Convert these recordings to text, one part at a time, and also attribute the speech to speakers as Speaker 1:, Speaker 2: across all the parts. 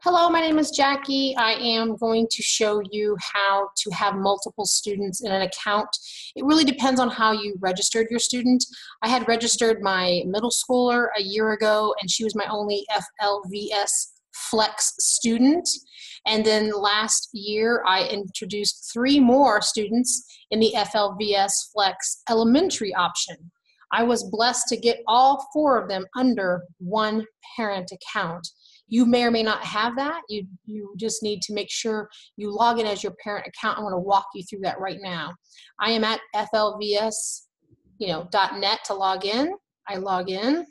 Speaker 1: Hello, my name is Jackie. I am going to show you how to have multiple students in an account. It really depends on how you registered your student. I had registered my middle schooler a year ago, and she was my only FLVS Flex student. And then last year, I introduced 3 more students in the FLVS Flex Elementary option. I was blessed to get all 4 of them under one parent account. You may or may not have that. You just need to make sure you log in as your parent account. I'm going to walk you through that right now. I am at FLVS, .net to log in. I log in.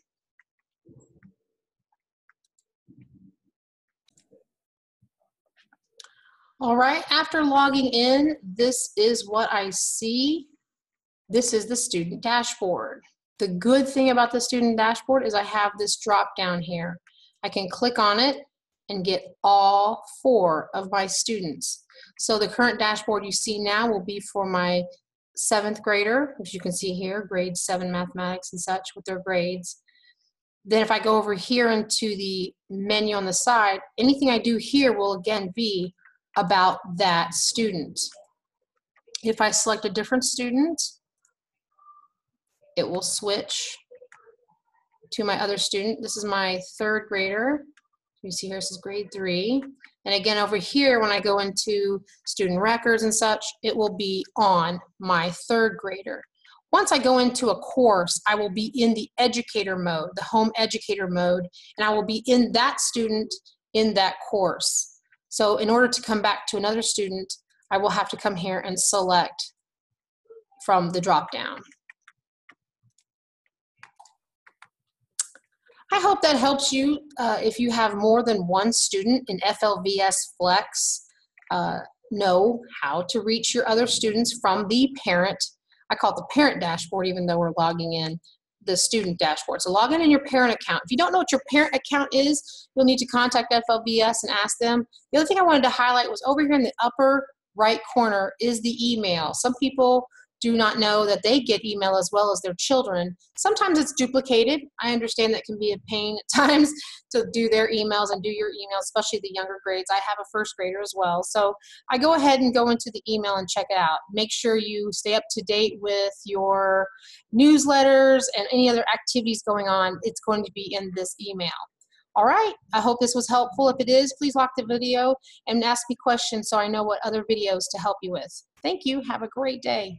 Speaker 1: All right, after logging in, this is what I see. This is the student dashboard. The good thing about the student dashboard is I have this drop down here. I can click on it and get all 4 of my students. So the current dashboard you see now will be for my 7th grader, which you can see here, grade 7 mathematics and such with their grades. Then if I go over here into the menu on the side, anything I do here will again be about that student. If I select a different student, it will switch to my other student. This is my 3rd grader. You see here, this is grade 3. And again, over here, when I go into student records and such, it will be on my 3rd grader. Once I go into a course, I will be in the educator mode, the home educator mode, and I will be in that student in that course. So in order to come back to another student, I will have to come here and select from the drop down. I hope that helps you if you have more than one student in FLVS Flex, know how to reach your other students from the parent. I call it the parent dashboard even though we're logging in the student dashboard. So log in your parent account. If you don't know what your parent account is, you'll need to contact FLVS and ask them. The other thing I wanted to highlight was over here in the upper right corner is the email. Some people do not know that they get email as well as their children. Sometimes it's duplicated. I understand that can be a pain at times to do their emails and do your emails, especially the younger grades. I have a 1st grader as well. So I go ahead and go into the email and check it out. Make sure you stay up to date with your newsletters and any other activities going on. It's going to be in this email. All right, I hope this was helpful. If it is, please like the video and ask me questions so I know what other videos to help you with. Thank you. Have a great day.